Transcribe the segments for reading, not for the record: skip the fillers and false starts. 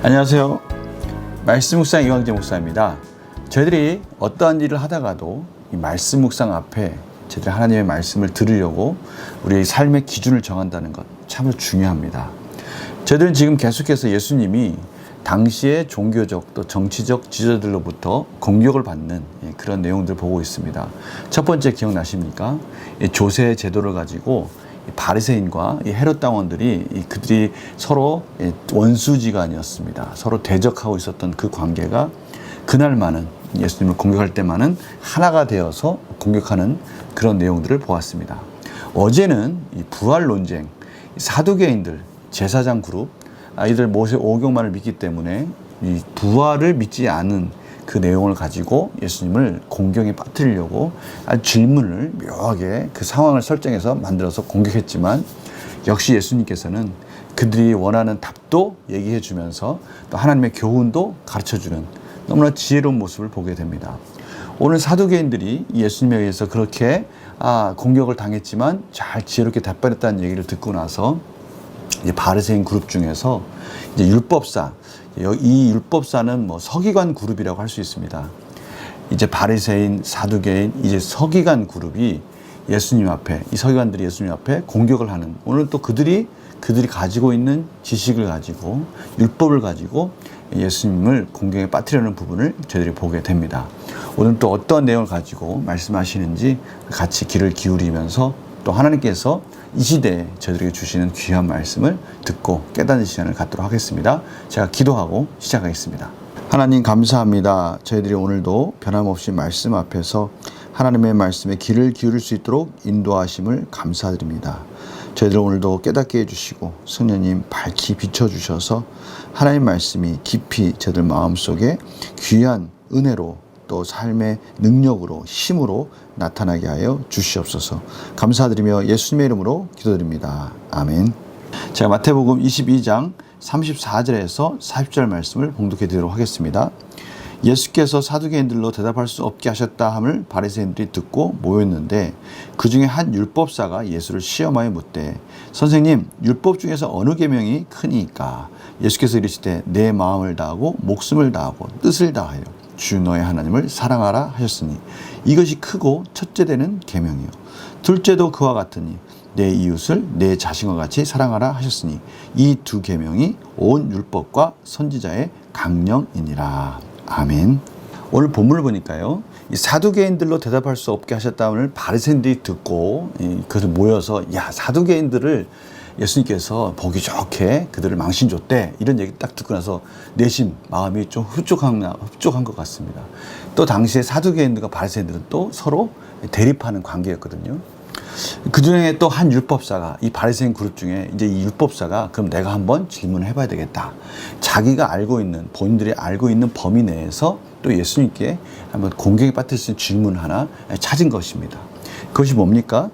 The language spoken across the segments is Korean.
안녕하세요. 말씀 묵상 이광재 목사입니다. 저희들이 어떠한 일을 하다가도 이 말씀 묵상 앞에 저희들이 하나님의 말씀을 들으려고 우리의 삶의 기준을 정한다는 것 참으로 중요합니다. 저희들은 지금 계속해서 예수님이 당시의 종교적 또 정치적 지도자들로부터 공격을 받는 그런 내용들을 보고 있습니다. 첫 번째 기억나십니까? 조세 제도를 가지고 바리새인과 헤롯 당원들이 그들이 서로 원수지간이었습니다. 서로 대적하고 있었던 그 관계가 그날만은 예수님을 공격할 때만은 하나가 되어서 공격하는 그런 내용들을 보았습니다. 어제는 이 부활 논쟁, 사두개인들, 제사장 그룹, 이들 모세 오경만을 믿기 때문에 이 부활을 믿지 않은 그 내용을 가지고 예수님을 공경에 빠뜨리려고 질문을 묘하게 그 상황을 설정해서 만들어서 공격했지만 역시 예수님께서는 그들이 원하는 답도 얘기해 주면서 또 하나님의 교훈도 가르쳐 주는 너무나 지혜로운 모습을 보게 됩니다. 오늘 사두개인들이 예수님에 의해서 그렇게 공격을 당했지만 잘 지혜롭게 답변했다는 얘기를 듣고 나서 이제 바리새인 그룹 중에서 이제 율법사, 이 율법사는 서기관 그룹이라고 할 수 있습니다. 이제 바리새인, 사두개인, 이제 서기관 그룹이 예수님 앞에, 이 서기관들이 예수님 앞에 공격을 하는, 오늘 또 그들이 가지고 있는 지식을 가지고 율법을 가지고 예수님을 공격에 빠뜨리려는 부분을 저희들이 보게 됩니다. 오늘 또 어떤 내용을 가지고 말씀하시는지 같이 귀를 기울이면서 또 하나님께서 이 시대에 저희들에게 주시는 귀한 말씀을 듣고 깨닫는 시간을 갖도록 하겠습니다. 제가 기도하고 시작하겠습니다. 하나님 감사합니다. 저희들이 오늘도 변함없이 말씀 앞에서 하나님의 말씀에 귀를 기울일 수 있도록 인도하심을 감사드립니다. 저희들 오늘도 깨닫게 해주시고 성령님 밝히 비춰주셔서 하나님 말씀이 깊이 저희들 마음속에 귀한 은혜로 또 삶의 능력으로 힘으로 나타나게 하여 주시옵소서. 감사드리며 예수님의 이름으로 기도드립니다. 아멘. 제가 마태복음 22장 34절에서 40절 말씀을 봉독해 드리도록 하겠습니다. 예수께서 사두개인들로 대답할 수 없게 하셨다 함을 바리새인들이 듣고 모였는데 그 중에 한 율법사가 예수를 시험하여 묻되 선생님 율법 중에서 어느 계명이 크니까? 예수께서 이르시되 내 마음을 다하고 목숨을 다하고 뜻을 다하여 주 너의 하나님을 사랑하라 하셨으니 이것이 크고 첫째 되는 계명이요 둘째도 그와 같으니 내 이웃을 내 자신과 같이 사랑하라 하셨으니 이 두 계명이 온 율법과 선지자의 강령이니라. 아멘. 오늘 본문을 보니까요, 이 사두개인들로 대답할 수 없게 하셨다는 바리새인들이 듣고 그것을 모여서 사두개인들을 예수님께서 보기 좋게 그들을 망신 줬대, 이런 얘기 딱 듣고 나서 내심 마음이 좀 흡족한 것 같습니다. 또 당시에 사두개인들과 바리새인들은 또 서로 대립하는 관계였거든요. 그 중에 또 한 율법사가, 이 바리새인 그룹 중에 이제 이 율법사가 그럼 내가 한번 질문을 해봐야 되겠다. 자기가 본인들이 알고 있는 범위 내에서 또 예수님께 한번 공격에 빠뜨릴 수 있는 질문 하나 찾은 것입니다. 그것이 뭡니까?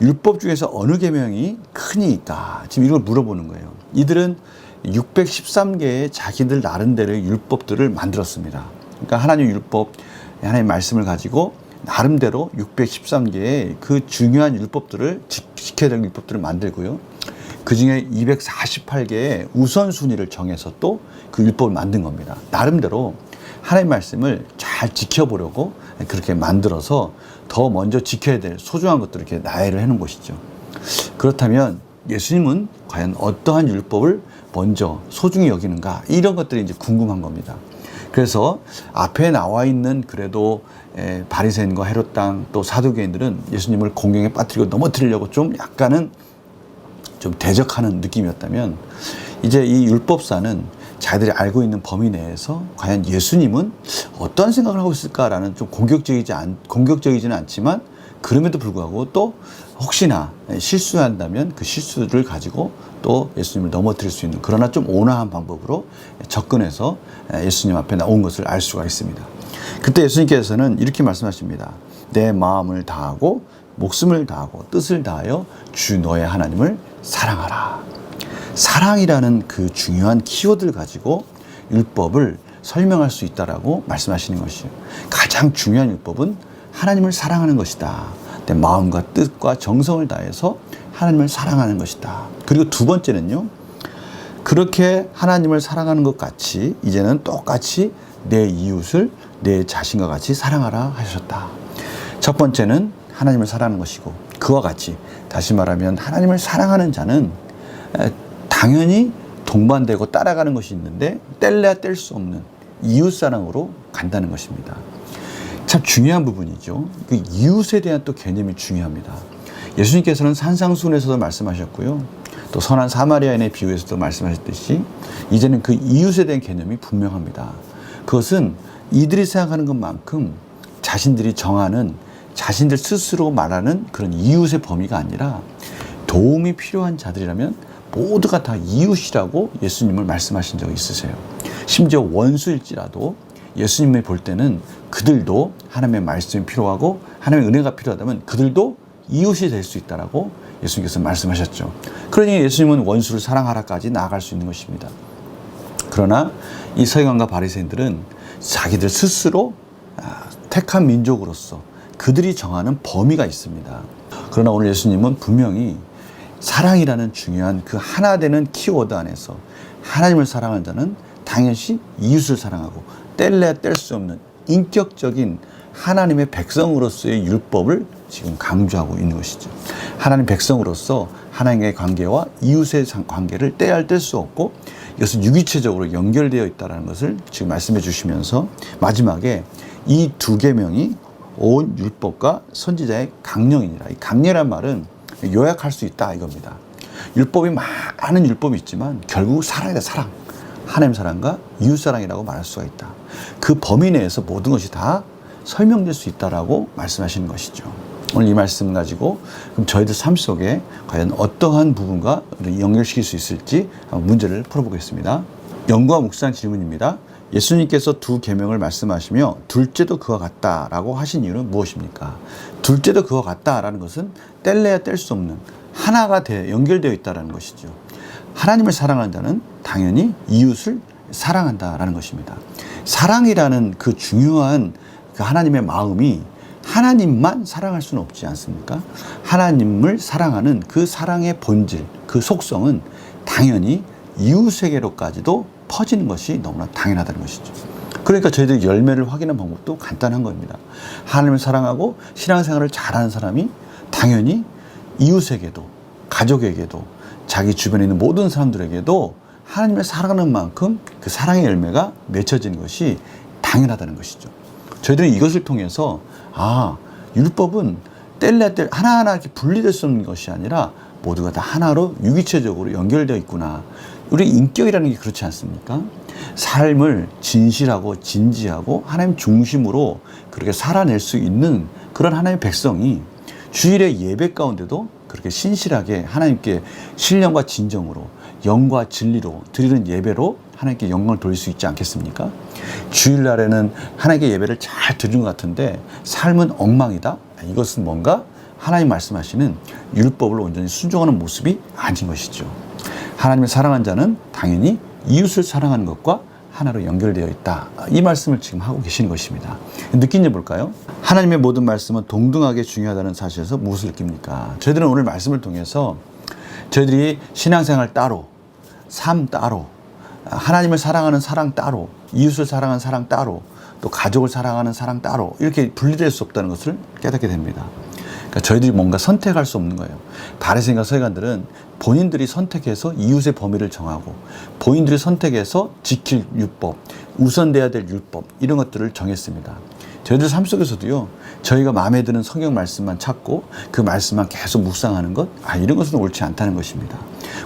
율법 중에서 어느 계명이 크니까? 지금 이걸 물어보는 거예요. 이들은 613개의 자기들 나름대로의 율법들을 만들었습니다. 그러니까 하나님 율법, 하나님의 말씀을 가지고 나름대로 613개의 그 중요한 율법들을 지켜야 될 율법들을 만들고요. 그 중에 248개의 우선순위를 정해서 또 그 율법을 만든 겁니다. 나름대로 하나님의 말씀을 잘 지켜보려고 그렇게 만들어서 더 먼저 지켜야 될 소중한 것들을 이렇게 나열을 해놓은 것이죠. 그렇다면 예수님은 과연 어떠한 율법을 먼저 소중히 여기는가? 이런 것들이 이제 궁금한 겁니다. 그래서 앞에 나와 있는 그래도 바리새인과 헤롯 당 또 사두개인들은 예수님을 공경에 빠뜨리고 넘어뜨리려고 좀 약간은 좀 대적하는 느낌이었다면 이제 이 율법사는 자기들이 알고 있는 범위 내에서 과연 예수님은 어떠한 생각을 하고 있을까라는 좀 공격적이지는 않지만 그럼에도 불구하고 또 혹시나 실수한다면 그 실수를 가지고 또 예수님을 넘어뜨릴 수 있는, 그러나 좀 온화한 방법으로 접근해서 예수님 앞에 나온 것을 알 수가 있습니다. 그때 예수님께서는 이렇게 말씀하십니다. 내 마음을 다하고 목숨을 다하고 뜻을 다하여 주 너의 하나님을 사랑하라. 사랑이라는 그 중요한 키워드를 가지고 율법을 설명할 수 있다라고 말씀하시는 것이에요. 가장 중요한 율법은 하나님을 사랑하는 것이다. 내 마음과 뜻과 정성을 다해서 하나님을 사랑하는 것이다. 그리고 두 번째는요, 그렇게 하나님을 사랑하는 것 같이 이제는 똑같이 내 이웃을 내 자신과 같이 사랑하라 하셨다. 첫 번째는 하나님을 사랑하는 것이고, 그와 같이 다시 말하면 하나님을 사랑하는 자는 당연히 동반되고 따라가는 것이 있는데 뗄래야 뗄 수 없는 이웃사랑으로 간다는 것입니다. 참 중요한 부분이죠. 그 이웃에 대한 또 개념이 중요합니다. 예수님께서는 산상수훈에서도 말씀하셨고요, 또 선한 사마리아인의 비유에서도 말씀하셨듯이 이제는 그 이웃에 대한 개념이 분명합니다. 그것은 이들이 생각하는 것만큼 자신들이 정하는, 자신들 스스로 말하는 그런 이웃의 범위가 아니라 도움이 필요한 자들이라면 모두가 다 이웃이라고 예수님을 말씀하신 적이 있으세요. 심지어 원수일지라도 예수님이 볼 때는 그들도 하나님의 말씀이 필요하고 하나님의 은혜가 필요하다면 그들도 이웃이 될 수 있다라고 예수님께서 말씀하셨죠. 그러니 예수님은 원수를 사랑하라까지 나아갈 수 있는 것입니다. 그러나 이 서기관과 바리새인들은 자기들 스스로 택한 민족으로서 그들이 정하는 범위가 있습니다. 그러나 오늘 예수님은 분명히 사랑이라는 중요한 그 하나 되는 키워드 안에서 하나님을 사랑하는 자는 당연히 이웃을 사랑하고 뗄래야 뗄 수 없는 인격적인 하나님의 백성으로서의 율법을 지금 강조하고 있는 것이죠. 하나님 백성으로서 하나님의 관계와 이웃의 관계를 떼야 뗄 수 없고 이것은 유기체적으로 연결되어 있다는 것을 지금 말씀해 주시면서 마지막에 이 두 계명이 온 율법과 선지자의 강령이니라. 이 강령이란 말은 요약할 수 있다 이겁니다. 율법이 많은 율법이 있지만 결국 사랑이다. 사랑. 하나님 사랑과 이웃 사랑이라고 말할 수가 있다. 그 범위 내에서 모든 것이 다 설명될 수 있다라고 말씀하시는 것이죠. 오늘 이 말씀 가지고 그럼 저희들 삶 속에 과연 어떠한 부분과 연결시킬 수 있을지 한번 문제를 풀어보겠습니다. 연구와 묵상 질문입니다. 예수님께서 두 계명을 말씀하시며 둘째도 그와 같다라고 하신 이유는 무엇입니까? 둘째도 그와 같다라는 것은 뗄래야 뗄 수 없는 하나가 연결되어 있다는 것이죠. 하나님을 사랑하는 자는 당연히 이웃을 사랑한다라는 것입니다. 사랑이라는 그 중요한 그 하나님의 마음이 하나님만 사랑할 수는 없지 않습니까? 하나님을 사랑하는 그 사랑의 본질, 그 속성은 당연히 이웃에게로까지도 퍼지는 것이 너무나 당연하다는 것이죠. 그러니까 저희들이 열매를 확인하는 방법도 간단한 겁니다. 하나님을 사랑하고 신앙생활을 잘하는 사람이 당연히 이웃에게도, 가족에게도, 자기 주변에 있는 모든 사람들에게도 하나님을 사랑하는 만큼 그 사랑의 열매가 맺혀지는 것이 당연하다는 것이죠. 저희들은 이것을 통해서 율법은 뗄래야 뗄 하나하나 이렇게 분리될 수 없는 것이 아니라 모두가 다 하나로 유기체적으로 연결되어 있구나. 우리 인격이라는 게 그렇지 않습니까? 삶을 진실하고 진지하고 하나님 중심으로 그렇게 살아낼 수 있는 그런 하나님의 백성이 주일의 예배 가운데도 그렇게 신실하게 하나님께 신령과 진정으로 영과 진리로 드리는 예배로 하나님께 영광을 돌릴 수 있지 않겠습니까? 주일날에는 하나님께 예배를 잘 드리는 것 같은데 삶은 엉망이다? 이것은 뭔가 하나님 말씀하시는 율법을 온전히 순종하는 모습이 아닌 것이죠. 하나님을 사랑한 자는 당연히 이웃을 사랑하는 것과 하나로 연결되어 있다. 이 말씀을 지금 하고 계시는 것입니다. 느낀 점 볼까요? 하나님의 모든 말씀은 동등하게 중요하다는 사실에서 무엇을 느낍니까? 저희들은 오늘 말씀을 통해서 저희들이 신앙생활 따로, 삶 따로, 하나님을 사랑하는 사랑 따로, 이웃을 사랑하는 사랑 따로, 또 가족을 사랑하는 사랑 따로 이렇게 분리될 수 없다는 것을 깨닫게 됩니다. 그러니까 저희들이 뭔가 선택할 수 없는 거예요. 바리새인과 서기관들은 본인들이 선택해서 이웃의 범위를 정하고 본인들이 선택해서 지킬 율법, 우선돼야 될 율법 이런 것들을 정했습니다. 저희들 삶 속에서도요, 저희가 마음에 드는 성경 말씀만 찾고 그 말씀만 계속 묵상하는 것, 이런 것은 옳지 않다는 것입니다.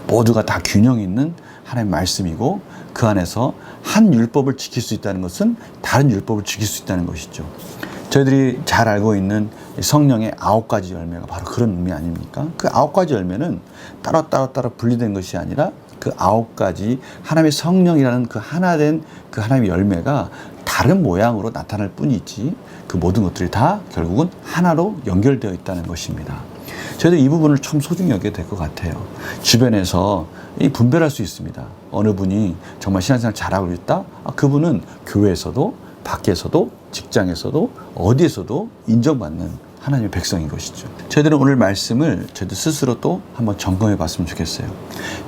모두가 다 균형 있는 하나님의 말씀이고 그 안에서 한 율법을 지킬 수 있다는 것은 다른 율법을 지킬 수 있다는 것이죠. 저희들이 잘 알고 있는 성령의 9가지 열매가 바로 그런 의미 아닙니까? 그 9가지 열매는 따로 분리된 것이 아니라 그 9가지 하나님의 성령이라는 그 하나된 그 하나님의 열매가 다른 모양으로 나타날 뿐이지 그 모든 것들이 다 결국은 하나로 연결되어 있다는 것입니다. 저희도 이 부분을 참 소중히 여겨야 될 것 같아요. 주변에서 분별할 수 있습니다. 어느 분이 정말 신앙생활 잘하고 있다? 그분은 교회에서도 밖에서도 직장에서도 어디에서도 인정받는 하나님의 백성인 것이죠. 저희들은 오늘 말씀을 저희들 스스로 또 한번 점검해 봤으면 좋겠어요.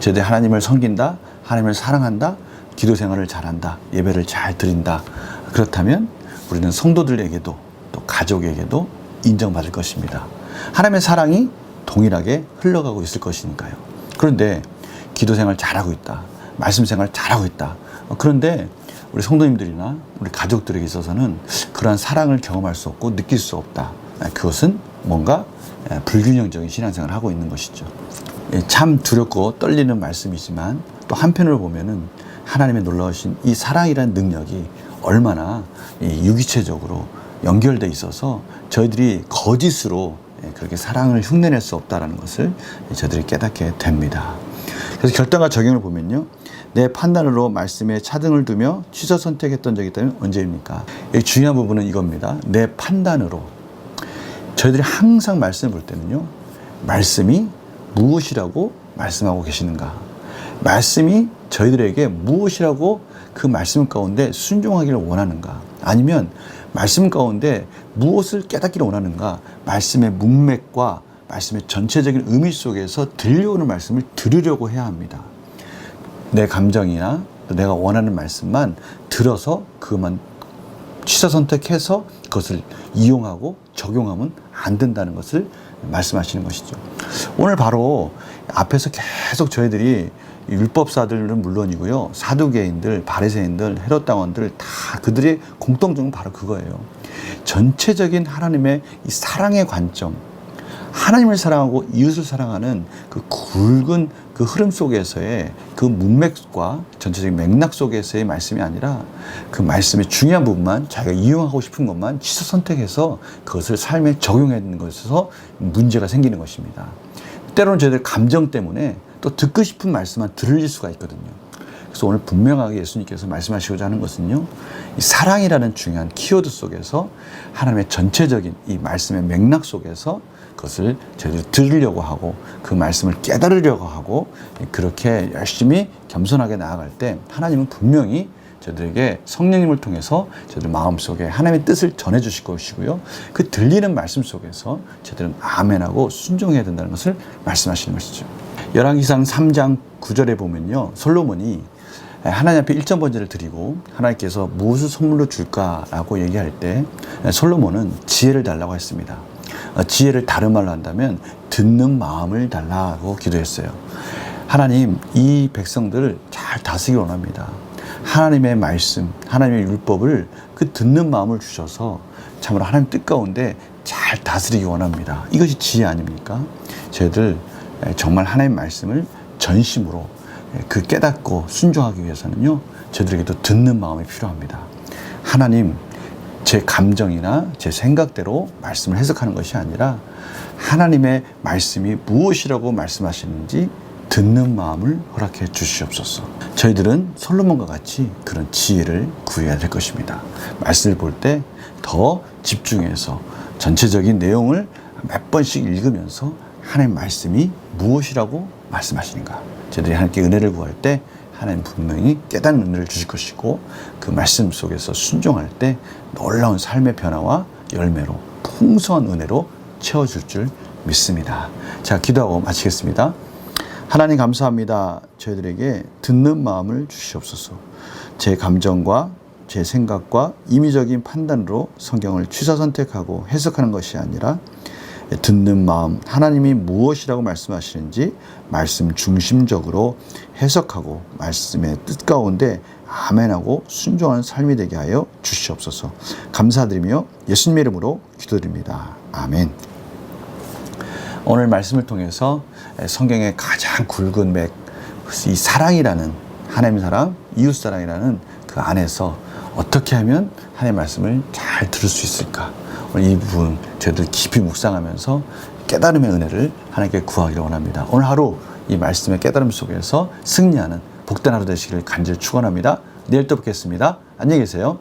저희들이 하나님을 섬긴다, 하나님을 사랑한다, 기도 생활을 잘한다, 예배를 잘 드린다. 그렇다면 우리는 성도들에게도 또 가족에게도 인정받을 것입니다. 하나님의 사랑이 동일하게 흘러가고 있을 것이니까요. 그런데 기도 생활 잘하고 있다, 말씀 생활 잘하고 있다. 그런데 우리 성도님들이나 우리 가족들에게 있어서는 그러한 사랑을 경험할 수 없고 느낄 수 없다. 그것은 뭔가 불균형적인 신앙생활을 하고 있는 것이죠. 참 두렵고 떨리는 말씀이지만 또 한편으로 보면은 하나님의 놀라우신 이 사랑이라는 능력이 얼마나 유기체적으로 연결돼 있어서 저희들이 거짓으로 그렇게 사랑을 흉내낼 수 없다는 것을 저희들이 깨닫게 됩니다. 그래서 결단과 적용을 보면요, 내 판단으로 말씀에 차등을 두며 취소 선택했던 적이 있다면 언제입니까? 중요한 부분은 이겁니다. 내 판단으로. 저희들이 항상 말씀을 볼 때는요, 말씀이 무엇이라고 말씀하고 계시는가, 말씀이 저희들에게 무엇이라고 그 말씀 가운데 순종하기를 원하는가, 아니면 말씀 가운데 무엇을 깨닫기를 원하는가, 말씀의 문맥과 말씀의 전체적인 의미 속에서 들려오는 말씀을 들으려고 해야 합니다. 내 감정이나 내가 원하는 말씀만 들어서 그것만 취사 선택해서 그것을 이용하고 적용하면 안 된다는 것을 말씀하시는 것이죠. 오늘 바로 앞에서 계속 저희들이 율법사들은 물론이고요, 사두개인들, 바리새인들, 헤롯 당원들 다 그들의 공통점은 바로 그거예요. 전체적인 하나님의 이 사랑의 관점, 하나님을 사랑하고 이웃을 사랑하는 그 굵은 그 흐름 속에서의 그 문맥과 전체적인 맥락 속에서의 말씀이 아니라 그 말씀의 중요한 부분만 자기가 이용하고 싶은 것만 취사 선택해서 그것을 삶에 적용해야 되는 것에서 문제가 생기는 것입니다. 때로는 저희들 감정 때문에 또 듣고 싶은 말씀만 들을 수가 있거든요. 그래서 오늘 분명하게 예수님께서 말씀하시고자 하는 것은요, 이 사랑이라는 중요한 키워드 속에서 하나님의 전체적인 이 말씀의 맥락 속에서 그것을 저희들이 들으려고 하고 그 말씀을 깨달으려고 하고 그렇게 열심히 겸손하게 나아갈 때 하나님은 분명히 저희들에게 성령님을 통해서 저희들 마음속에 하나님의 뜻을 전해주실 것이고요, 그 들리는 말씀 속에서 저희들은 아멘하고 순종해야 된다는 것을 말씀하시는 것이죠. 열왕기상 3장 9절에 보면요, 솔로몬이 하나님 앞에 일전번제를 드리고 하나님께서 무엇을 선물로 줄까라고 얘기할 때 솔로몬은 지혜를 달라고 했습니다. 지혜를 다른 말로 한다면 듣는 마음을 달라고 기도했어요. 하나님, 이 백성들을 잘 다스리기 원합니다. 하나님의 말씀, 하나님의 율법을 그 듣는 마음을 주셔서 참으로 하나님 뜻 가운데 잘 다스리기 원합니다. 이것이 지혜 아닙니까? 저희들 정말 하나님의 말씀을 전심으로 그 깨닫고 순종하기 위해서는요, 저희들에게도 듣는 마음이 필요합니다. 하나님, 제 감정이나 제 생각대로 말씀을 해석하는 것이 아니라 하나님의 말씀이 무엇이라고 말씀하시는지 듣는 마음을 허락해 주시옵소서. 저희들은 솔로몬과 같이 그런 지혜를 구해야 될 것입니다. 말씀을 볼 때 더 집중해서 전체적인 내용을 몇 번씩 읽으면서 하나님의 말씀이 무엇이라고 말씀하시는가, 저희들이 하나님께 은혜를 구할 때 하나님 분명히 깨닫는 은혜를 주실 것이고 그 말씀 속에서 순종할 때 놀라운 삶의 변화와 열매로 풍성한 은혜로 채워줄 줄 믿습니다. 자, 기도하고 마치겠습니다. 하나님 감사합니다. 저희들에게 듣는 마음을 주시옵소서. 제 감정과 제 생각과 임의적인 판단으로 성경을 취사 선택하고 해석하는 것이 아니라 듣는 마음, 하나님이 무엇이라고 말씀하시는지 말씀 중심적으로 해석하고 말씀의 뜻 가운데 아멘하고 순종하는 삶이 되게 하여 주시옵소서. 감사드리며 예수님의 이름으로 기도드립니다. 아멘. 오늘 말씀을 통해서 성경의 가장 굵은 맥, 이 사랑이라는, 하나님의 사랑, 이웃 사랑이라는 그 안에서 어떻게 하면 하나님의 말씀을 잘 들을 수 있을까, 오늘 이 부분 저희들 깊이 묵상하면서 깨달음의 은혜를 하나님께 구하기를 원합니다. 오늘 하루 이 말씀의 깨달음 속에서 승리하는 복된 하루 되시기를 간절히 축원합니다. 내일 또 뵙겠습니다. 안녕히 계세요.